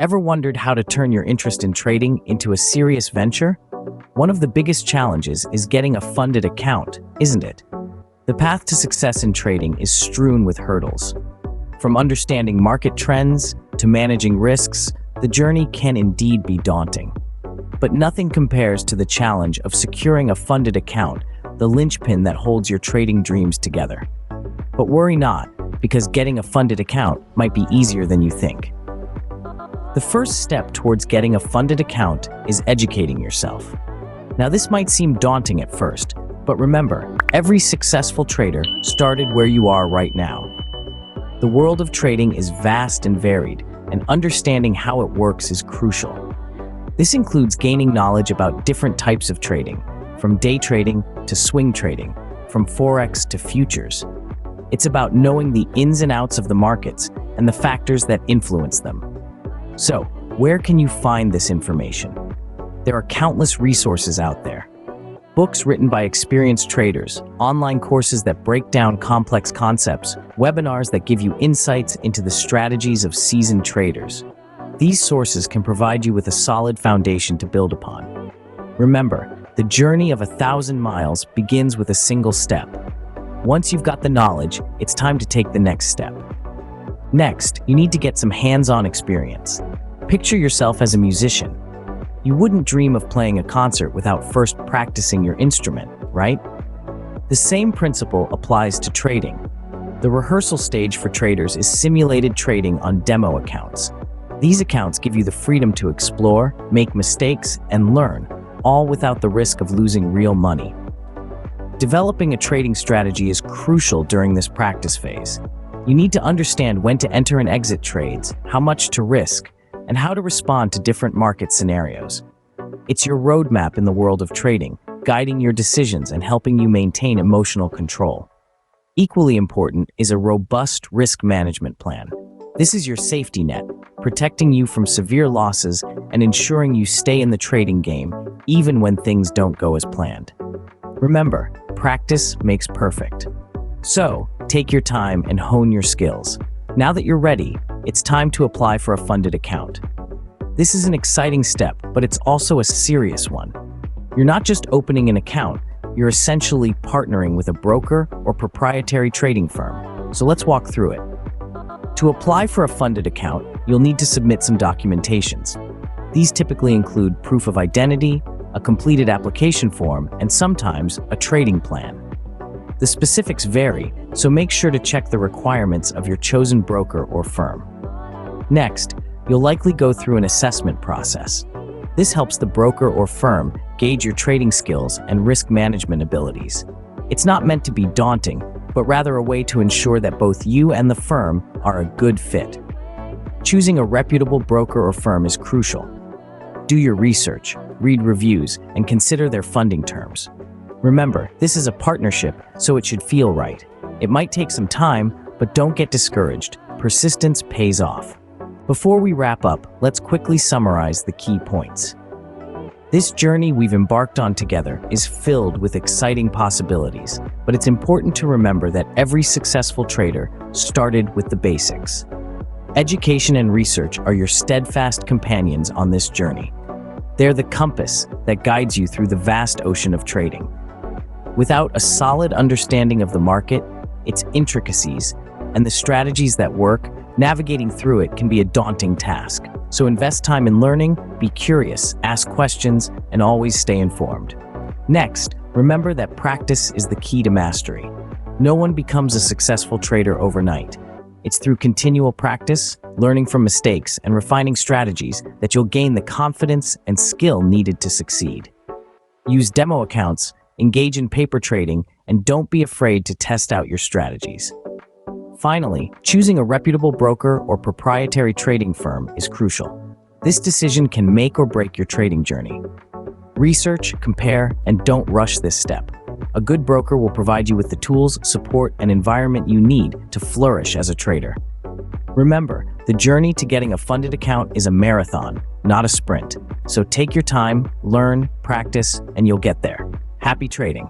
Ever wondered how to turn your interest in trading into a serious venture? One of the biggest challenges is getting a funded account, isn't it? The path to success in trading is strewn with hurdles. From understanding market trends to managing risks, the journey can indeed be daunting. But nothing compares to the challenge of securing a funded account, the linchpin that holds your trading dreams together. But worry not, because getting a funded account might be easier than you think. The first step towards getting a funded account is educating yourself. Now, this might seem daunting at first, but remember, every successful trader started where you are right now. The world of trading is vast and varied, and understanding how it works is crucial. This includes gaining knowledge about different types of trading, from day trading to swing trading, from forex to futures. It's about knowing the ins and outs of the markets and the factors that influence them. So, where can you find this information? There are countless resources out there. Books written by experienced traders, online courses that break down complex concepts, webinars that give you insights into the strategies of seasoned traders. These sources can provide you with a solid foundation to build upon. Remember, the journey of 1,000 miles begins with a single step. Once you've got the knowledge, it's time to take the next step. Next, you need to get some hands-on experience. Picture yourself as a musician. You wouldn't dream of playing a concert without first practicing your instrument, right? The same principle applies to trading. The rehearsal stage for traders is simulated trading on demo accounts. These accounts give you the freedom to explore, make mistakes, and learn, all without the risk of losing real money. Developing a trading strategy is crucial during this practice phase. You need to understand when to enter and exit trades, how much to risk, and how to respond to different market scenarios. It's your roadmap in the world of trading, guiding your decisions and helping you maintain emotional control. Equally important is a robust risk management plan. This is your safety net, protecting you from severe losses and ensuring you stay in the trading game, even when things don't go as planned. Remember, practice makes perfect. So, take your time and hone your skills. Now that you're ready, it's time to apply for a funded account. This is an exciting step, but it's also a serious one. You're not just opening an account, you're essentially partnering with a broker or proprietary trading firm. So let's walk through it. To apply for a funded account, you'll need to submit some documentations. These typically include proof of identity, a completed application form, and sometimes a trading plan. The specifics vary, so make sure to check the requirements of your chosen broker or firm. Next, you'll likely go through an assessment process. This helps the broker or firm gauge your trading skills and risk management abilities. It's not meant to be daunting, but rather a way to ensure that both you and the firm are a good fit. Choosing a reputable broker or firm is crucial. Do your research, read reviews, and consider their funding terms. Remember, this is a partnership, so it should feel right. It might take some time, but don't get discouraged. Persistence pays off. Before we wrap up, let's quickly summarize the key points. This journey we've embarked on together is filled with exciting possibilities, but it's important to remember that every successful trader started with the basics. Education and research are your steadfast companions on this journey. They're the compass that guides you through the vast ocean of trading. Without a solid understanding of the market, its intricacies, and the strategies that work, navigating through it can be a daunting task. So invest time in learning, be curious, ask questions, and always stay informed. Next, remember that practice is the key to mastery. No one becomes a successful trader overnight. It's through continual practice, learning from mistakes, and refining strategies that you'll gain the confidence and skill needed to succeed. Use demo accounts, engage in paper trading, and don't be afraid to test out your strategies. Finally, choosing a reputable broker or proprietary trading firm is crucial. This decision can make or break your trading journey. Research, compare, and don't rush this step. A good broker will provide you with the tools, support, and environment you need to flourish as a trader. Remember, the journey to getting a funded account is a marathon, not a sprint. So take your time, learn, practice, and you'll get there. Happy trading!